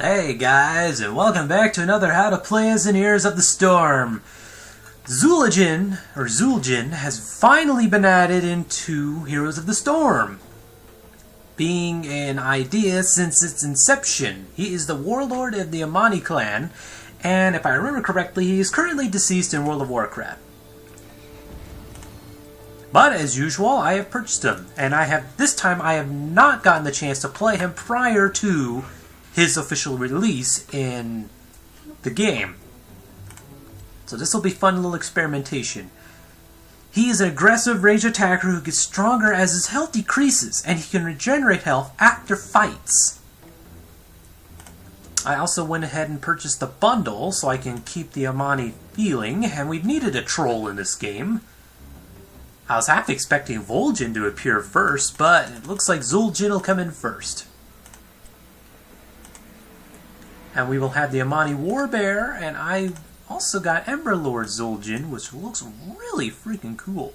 Hey guys, and welcome back to another How to Play as in Heroes of the Storm. Zul'Jin has finally been added into Heroes of the Storm, being an idea since its inception. He is the Warlord of the Amani clan, and if I remember correctly, he is currently deceased in World of Warcraft. But as usual, I have purchased him, and this time I have not gotten the chance to play him prior to his official release in the game. So this will be fun little experimentation. He is an aggressive ranged attacker who gets stronger as his health decreases, and he can regenerate health after fights. I also went ahead and purchased the bundle so I can keep the Amani feeling, and we've needed a troll in this game. I was half expecting Zul'Jin to appear first, but it looks like Zul'Jin will come in first. And we will have the Amani Warbear, and I also got Ember Lord Zul'Jin, which looks really freaking cool.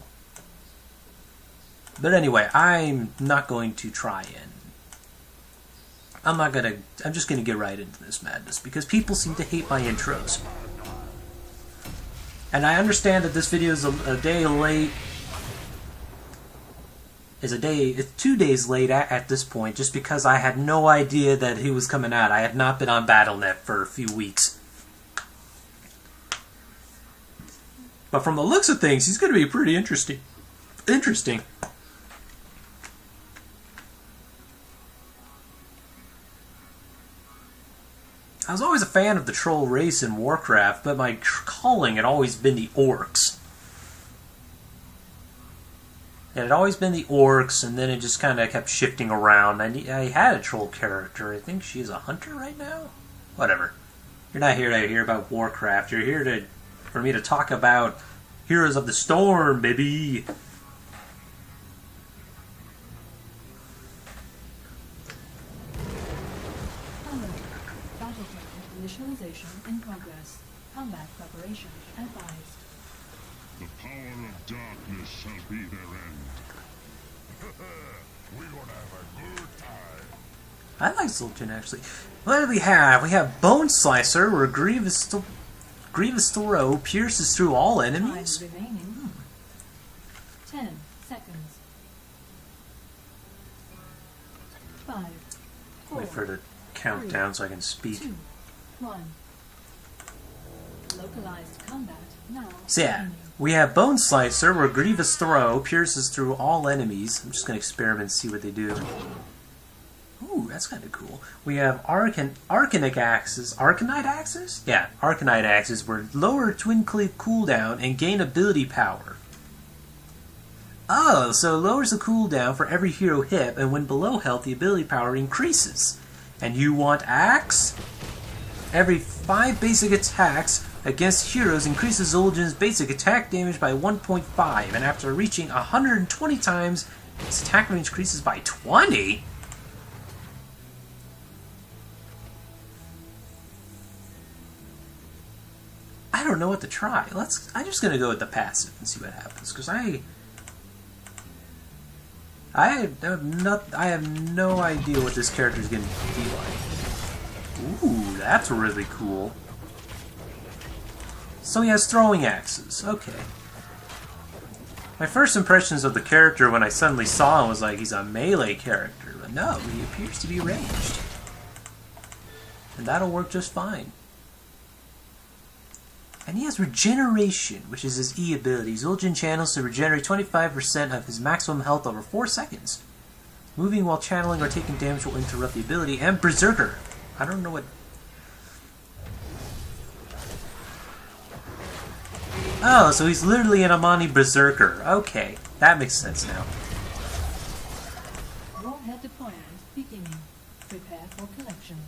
But anyway, I'm not going to try and... I'm just gonna get right into this madness, because people seem to hate my intros. And I understand that this video is a day late. It's 2 days late at this point, just because I had no idea that he was coming out. I had not been on Battle.net for a few weeks. But from the looks of things, he's going to be pretty interesting. I was always a fan of the troll race in Warcraft, but my calling had always been the orcs. It had always been the orcs, and then it just kind of kept shifting around. I had a troll character. I think she's a hunter right now? Whatever. You're not here to hear about Warcraft. You're here for me to talk about Heroes of the Storm, baby! Battleground initialization in progress. Combat preparation advised. The power of darkness shall be their end. We're gonna have a good time. I like Zul'Jin, actually. What do we have? We have Bone Slicer, where Grievous Throw pierces through all enemies. 5 remaining. 10 seconds. 5, 4, Wait for it to count 3, down so I can speak. 2, 1. Localized combat now. So yeah, we have Bone Slicer, where Grievous Throw pierces through all enemies. I'm just going to experiment and see what they do. Ooh, that's kind of cool. We have Arcanite Axes. Arcanite Axes? Yeah, Arcanite Axes, where lower Twin Cleave cooldown and gain ability power. Oh, so it lowers the cooldown for every hero hit, and when below health, the ability power increases. And you want Axe? Every 5 basic attacks against heroes increases Zul'Jin's basic attack damage by 1.5, and after reaching 120 times, its attack range increases by 20? I don't know what to try. I'm just gonna go with the passive and see what happens, because I have no idea what this character is gonna be like. Ooh, that's really cool. So he has throwing axes. Okay. My first impressions of the character when I suddenly saw him was like he's a melee character, but no, he appears to be ranged. And that'll work just fine. And he has Regeneration, which is his E ability. Zul'Jin channels to regenerate 25% of his maximum health over 4 seconds. Moving while channeling or taking damage will interrupt the ability. And Berserker. I don't know what... Oh, so he's literally an Amani Berserker. Okay, that makes sense now. Warhead deployment beginning. Prepare for collection.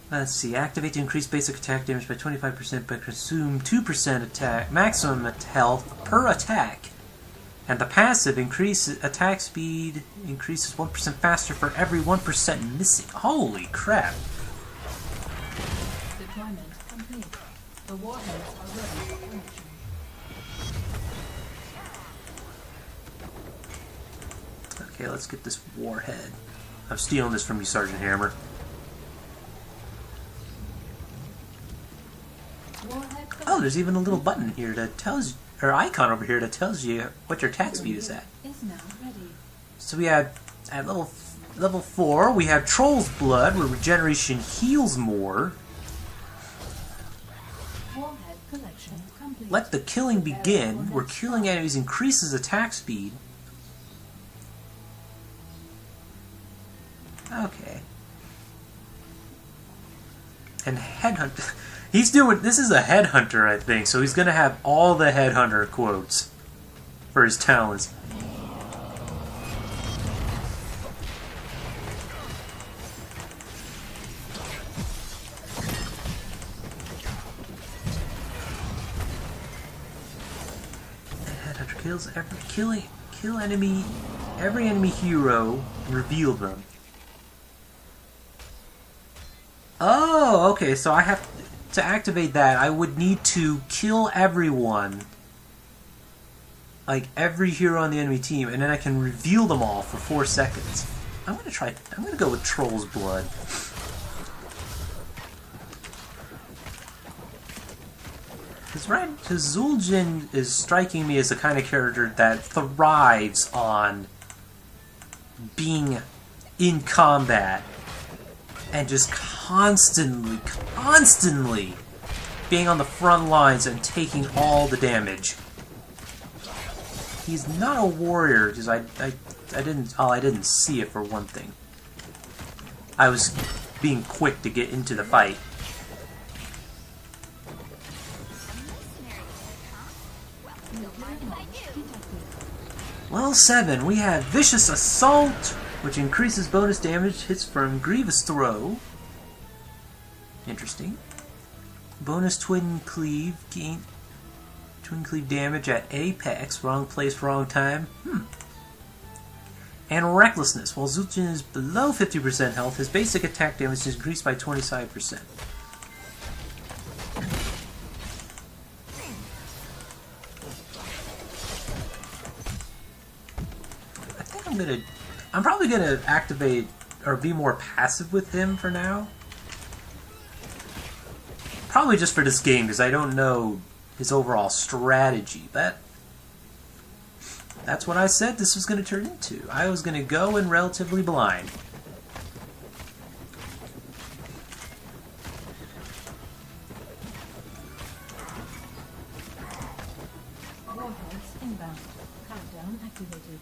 Let's see. Activate to increase basic attack damage by 25%, but consume 2% attack maximum health per attack. And the passive increases attack speed increases 1% faster for every 1% missing. Holy crap! Deployment complete. The warheads are ready for collection. Okay, let's get this warhead. I'm stealing this from you, Sergeant Hammer. Warhead Oh, there's even a little button here that tells, or icon over here that tells you what your attack speed is at. is now ready. So we have at level 4, we have Troll's Blood, where regeneration heals more. Warhead collection complete. Let the killing begin, where killing enemies increases attack speed. Okay. And Headhunter. He's doing. This is a Headhunter, I think, so he's gonna have all the Headhunter quotes for his talents. Headhunter kills every enemy hero, and reveal them. Oh, okay, so I have to activate that. I would need to kill everyone, like every hero on the enemy team, and then I can reveal them all for 4 seconds. I'm gonna go with Troll's Blood. Because Zul'Jin is striking me as the kind of character that thrives on being in combat and just constantly being on the front lines and taking all the damage. He's not a warrior because I didn't see it for one thing. I was being quick to get into the fight. Level 7, we have Vicious Assault, which increases bonus damage hits from Grievous Throw. Interesting. Bonus Twin Cleave, gain Twin Cleave damage at Apex, wrong place, wrong time. And Recklessness, while Zul'Jin is below 50% health, his basic attack damage is increased by 25%. I'm probably gonna activate or be more passive with him for now. Probably just for this game because I don't know his overall strategy. But that's what I said this was gonna turn into. I was gonna go in relatively blind. Warheads inbound. Countdown activated.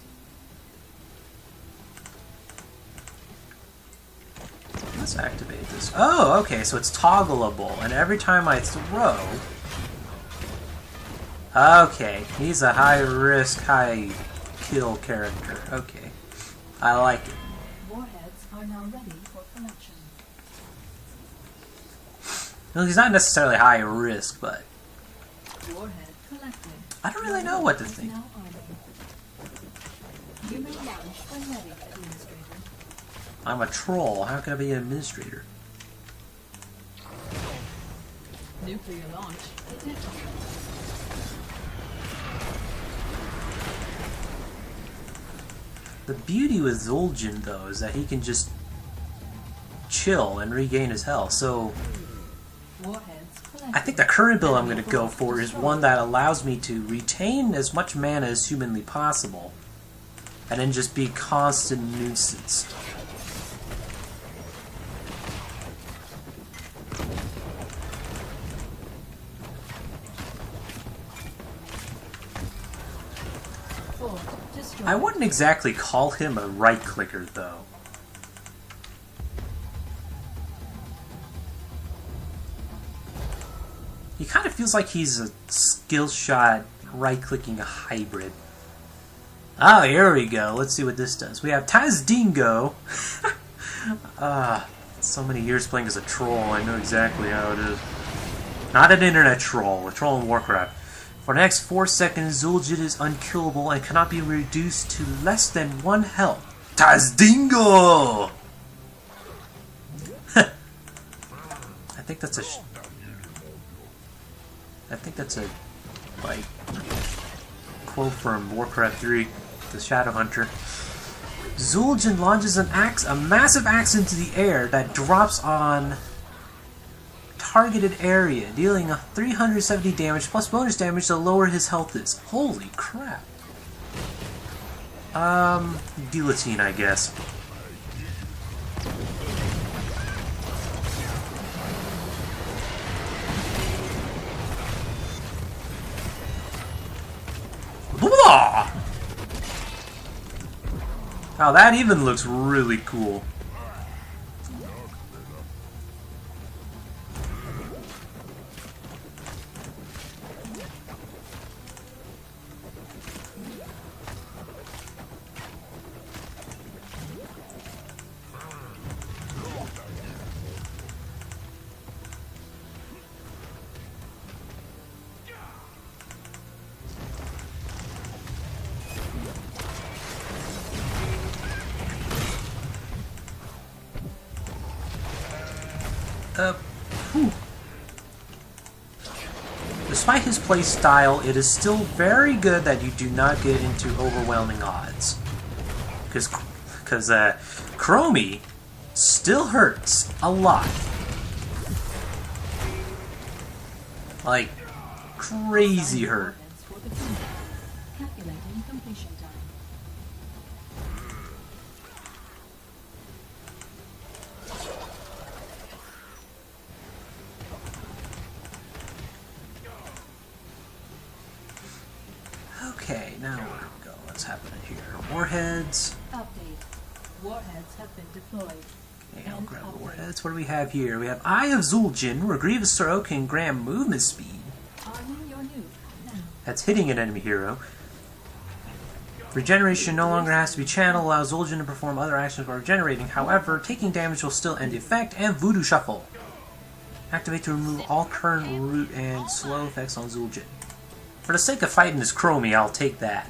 Let's activate this. Oh, okay, so it's toggleable, and every time I throw... Okay, he's a high-risk, high-kill character. Okay, I like it. Warheads are now ready for collection. Well, he's not necessarily high-risk, but... Warhead collected. I don't really know what to think. Now arming. You may launch when ready, Administrator. I'm a troll. How can I be an administrator? Nuclear launch detected. The beauty with Zul'Jin, though, is that he can just chill and regain his health. So Warheads collected. I think the current build I'm going to go for is one that allows me to retain as much mana as humanly possible, and then just be constant nuisance. I wouldn't exactly call him a right-clicker, though. He kind of feels like he's a skill shot, right-clicking hybrid. Oh, here we go. Let's see what this does. We have Tazdingo. So many years playing as a troll, I know exactly how it is. Not an internet troll, a troll in Warcraft. For the next 4 seconds, Zul'Jin is unkillable and cannot be reduced to less than 1 health. Tazdingo! I think that's a... like, quote from Warcraft 3, the Shadow Hunter. Zul'Jin launches an axe, a massive axe into the air that drops on targeted area, dealing 370 damage plus bonus damage the lower his health is. Holy crap. Guillotine, I guess. Blah! Oh, that even looks really cool. Whew. Despite his play style, it is still very good that you do not get into overwhelming odds. Because Chromie still hurts a lot. Like, crazy hurt. Calculating completion time. Okay, now where do we go? What's happening here? Warheads. Update. Warheads have been deployed. Okay, I'll grab the warheads. What do we have here? We have Eye of Zul'Jin, where Grievous Throw can grant movement speed. Arming your nuke now. That's hitting an enemy hero. Regeneration no longer has to be channeled, allows Zul'Jin to perform other actions while regenerating. However, taking damage will still end the effect, and Voodoo Shuffle. Activate to remove all current root and slow effects on Zul'Jin. For the sake of fighting this Chromie, I'll take that.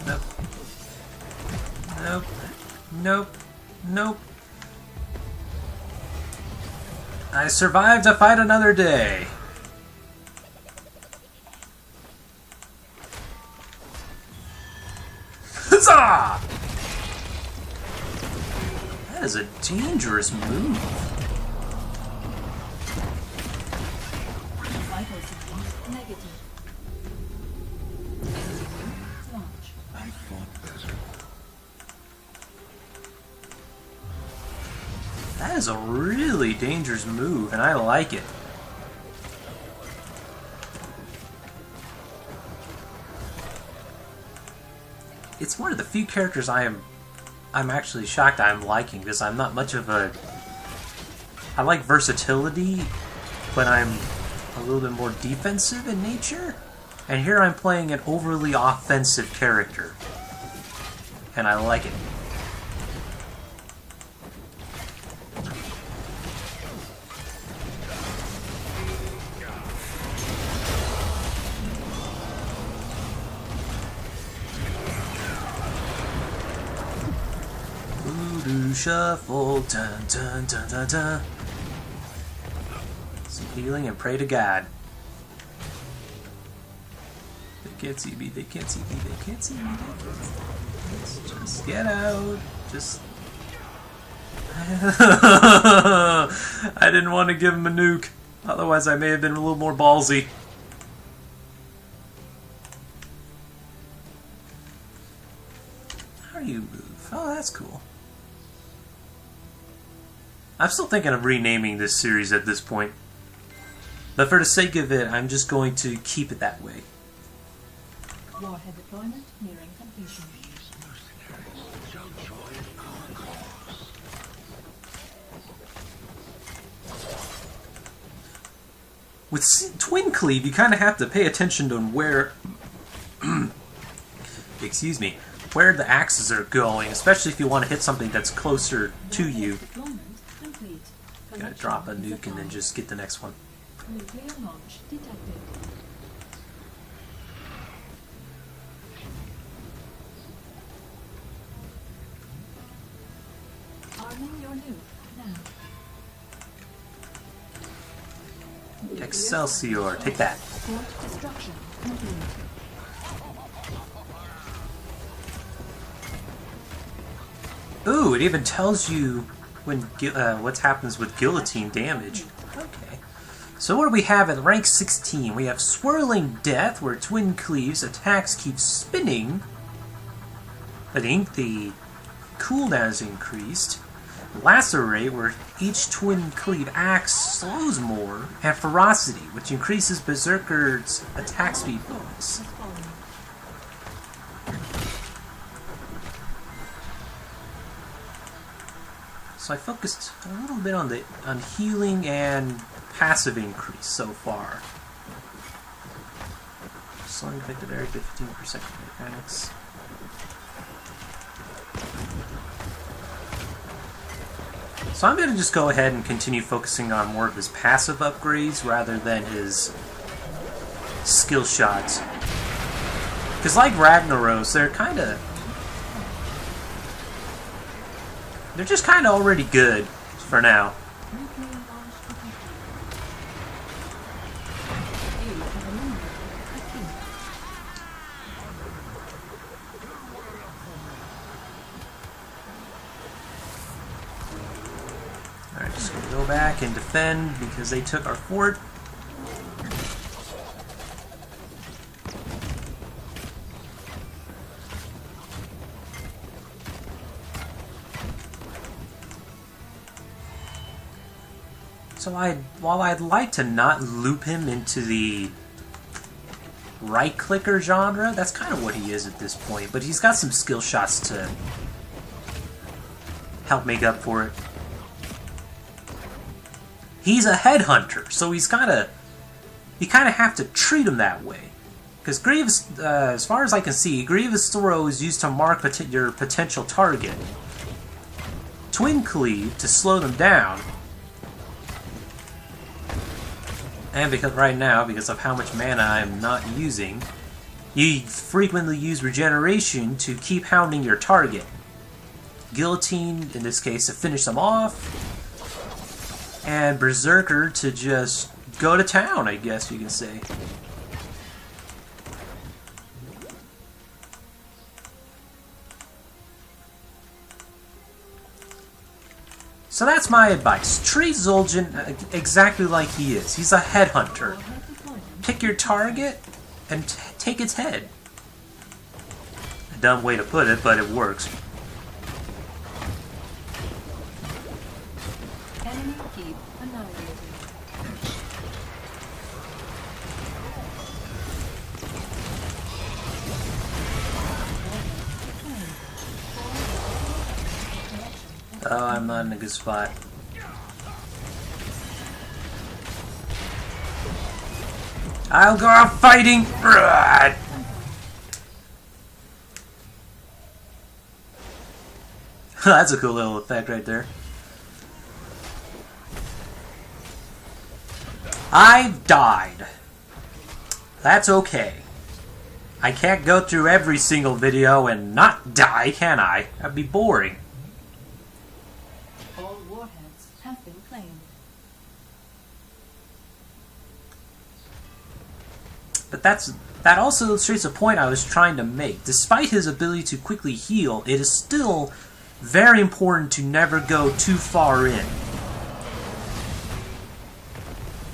Nope. Nope. Nope. Nope. I survived to fight another day. Huzzah! That is a dangerous move. Vital signals negative. Launch. I fought better. That is a really dangerous move, and I like it. It's one of the few characters I'm actually shocked I'm liking, because I'm not much of a... I like versatility, but I'm a little bit more defensive in nature. And here I'm playing an overly offensive character. And I like it. Voodoo Shuffle, dun dun dun dun dun. Some healing and pray to God. They can't see me, they can't see me, they can't see me, they can't see me. Let's just get out. Just... I didn't want to give him a nuke. Otherwise I may have been a little more ballsy. How do you move? Oh, that's cool. I'm still thinking of renaming this series at this point. But for the sake of it, I'm just going to keep it that way. Warhead deployment nearing completion. With Twin Cleave, you kind of have to pay attention to where... excuse me. Where the axes are going, especially if you want to hit something that's closer to you. Deployment complete. Gonna drop a nuke and then just get the next one. Nuclear launch detected. Arming your nuke now. Nuclear Excelsior, take that. Port destruction complete. Ooh, it even tells you when what happens with guillotine damage. Okay. So what do we have at rank 16? We have Swirling Death, where Twin Cleave's attacks keep spinning. I think the cooldown is increased. Lacerate, where each Twin Cleave axe slows more. And Ferocity, which increases Berserker's attack speed bonus. Has fallen. So I focused a little bit on healing and passive increase so far. Slowing affected area 15% mechanics. So I'm going to just go ahead and continue focusing on more of his passive upgrades rather than his skill shots. Because like Ragnaros, they're just kind of already good for now. Nuclear launch detected. You have eliminated a key. Alright, just gonna go back and defend because they took our fort. So while I'd like to not loop him into the right-clicker genre, that's kind of what he is at this point, but he's got some skill shots to help make up for it. He's a headhunter, so you kind of have to treat him that way. Because Grievous, as far as I can see, Grievous throw is used to mark your potential target. Twin Cleave to slow them down. And because right now, because of how much mana I'm not using, you frequently use regeneration to keep hounding your target. Guillotine, in this case, to finish them off. And Berserker to just go to town, I guess you can say. So that's my advice. Treat Zul'Jin exactly like he is. He's a headhunter. Warhead deployment. Pick your target and take its head. A dumb way to put it, but it works. Enemy keep annihilated. Oh, I'm not in a good spot. I'll go out fighting! That's a cool little effect right there. I've died. That's okay. I can't go through every single video and not die, can I? That'd be boring. All warheads have been claimed. But that also illustrates a point I was trying to make. Despite his ability to quickly heal, it is still very important to never go too far in.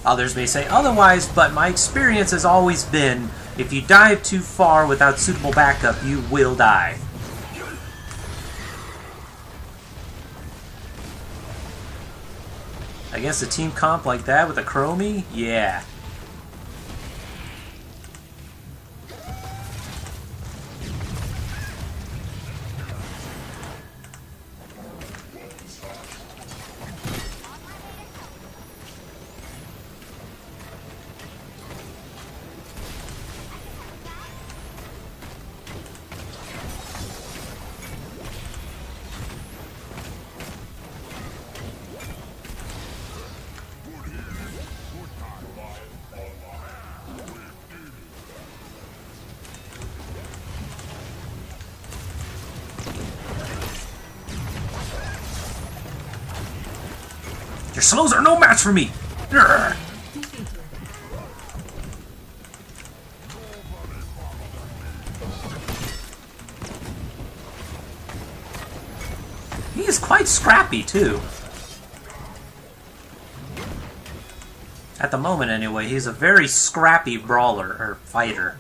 Others may say otherwise, but my experience has always been, if you dive too far without suitable backup, you will die. Against a team comp like that with a Chromie? Yeah. slows are no match for me! Urgh. Defeated. He is quite scrappy, too. At the moment, anyway, he's a very scrappy brawler, or fighter.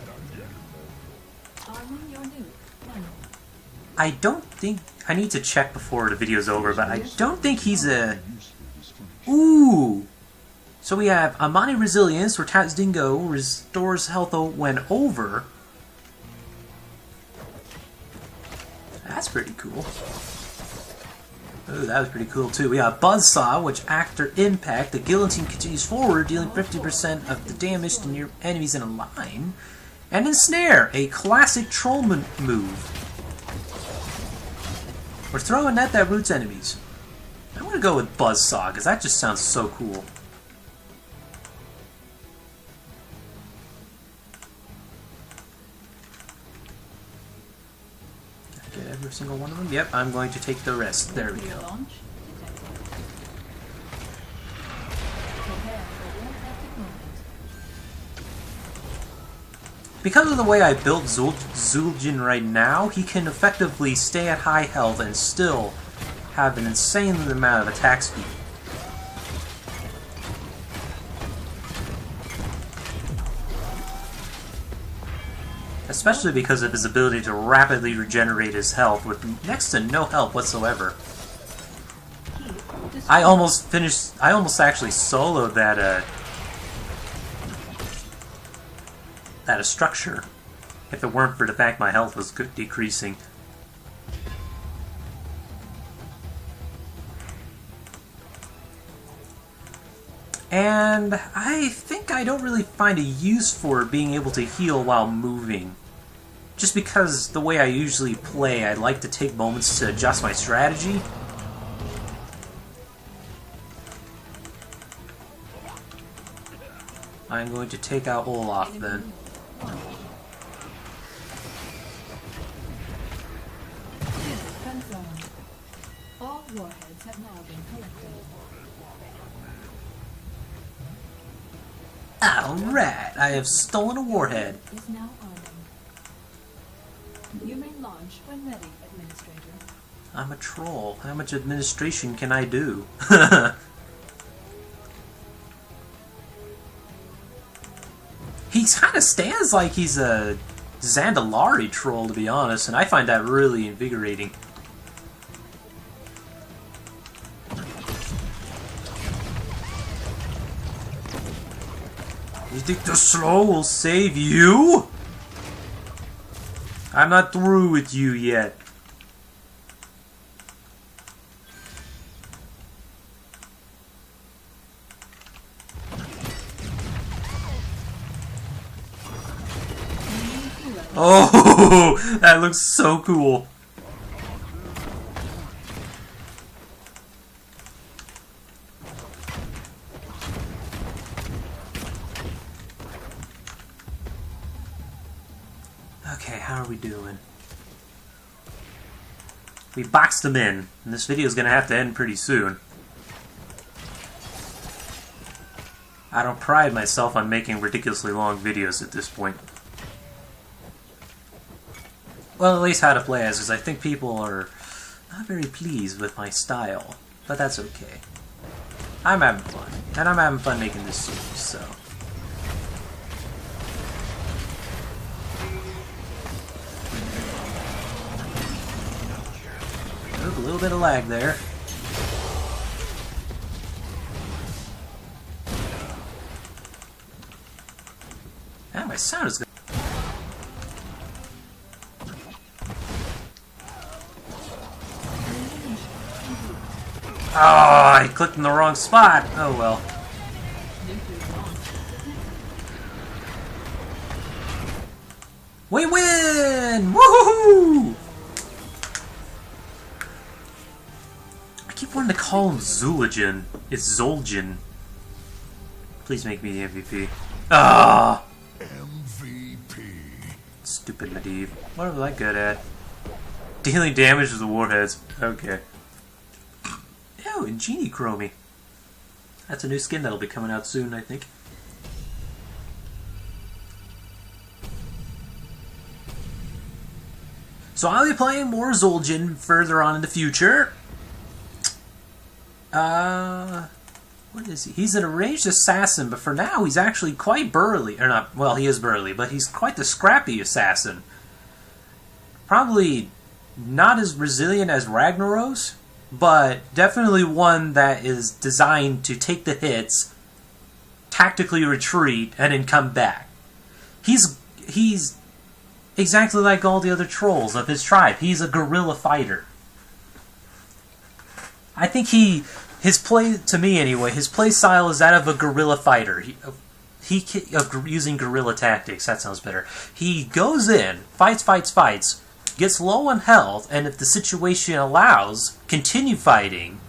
Armor your new. One. I don't think... I need to check before the video's over, but I don't think he's a... Ooh! So we have Amani Resilience, where Tats Dingo restores health when over. That's pretty cool. Oh, that was pretty cool too. We got Buzzsaw, which after impact, the guillotine continues forward, dealing 50% of the damage to near enemies in a line. And Ensnare, a classic troll move. We're throwing net that roots enemies. I'm gonna go with Buzzsaw, because that just sounds so cool. Get every single one of them? Yep, I'm going to take the rest. There we go. Launch detected. Prepare for all active movement. Because of the way I built Zul'Jin right now, he can effectively stay at high health and still have an insane amount of attack speed. Especially because of his ability to rapidly regenerate his health with next to no help whatsoever. I almost actually soloed that structure, if it weren't for the fact my health was decreasing. And I think I don't really find a use for being able to heal while moving. Just because the way I usually play, I like to take moments to adjust my strategy. I'm going to take out Olaf then. Confirmed. All warheads have now been collected. Alright, I have stolen a warhead. Is now arming. You may launch when ready, Administrator. I'm a troll. How much administration can I do? He kind of stands like he's a Zandalari troll, to be honest, and I find that really invigorating. You think the slow will save you? I'm not through with you yet. Oh, that looks so cool. Okay, how are we doing? We boxed them in, and this video is going to have to end pretty soon. I don't pride myself on making ridiculously long videos at this point. Well, at least how to play as, because I think people are not very pleased with my style. But that's okay. I'm having fun, and I'm having fun making this series, so... Oop, a little bit of lag there. Ah, my sound is good. Oh, I clicked in the wrong spot. Oh well. We win! Woohoo! I keep wanting to call him Zul'Jin. It's Zul'Jin. Please make me the MVP. Ah! MVP. Stupid Medivh. What was I good at? Dealing damage to the warheads. Okay. Oh, and Genie Chromie. That's a new skin that'll be coming out soon, I think. So I'll be playing more Zul'Jin further on in the future. What is he? He's an ranged assassin, but for now he's actually quite burly. Or not, well, he is burly, but he's quite the scrappy assassin. Probably not as resilient as Ragnaros, but definitely one that is designed to take the hits, tactically retreat, and then come back. He's exactly like all the other trolls of his tribe. He's a guerrilla fighter. I think his play, to me anyway, his play style is that of a guerrilla fighter. Using guerrilla tactics, that sounds better. He goes in, fights, gets low on health, and if the situation allows, continue fighting.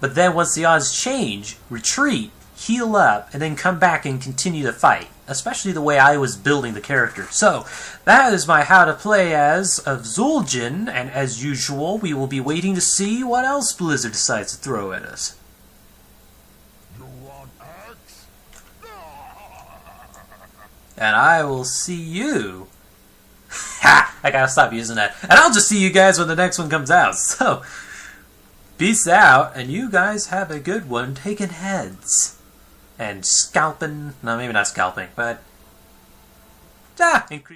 But then once the odds change, retreat, heal up, and then come back and continue to fight. Especially the way I was building the character. So, that is my how to play as of Zul'Jin, and as usual, we will be waiting to see what else Blizzard decides to throw at us. You want axe? And I will see you. Ha! I gotta stop using that. And I'll just see you guys when the next one comes out. So, peace out, and you guys have a good one taking heads. And scalping, no, maybe not scalping, but increase.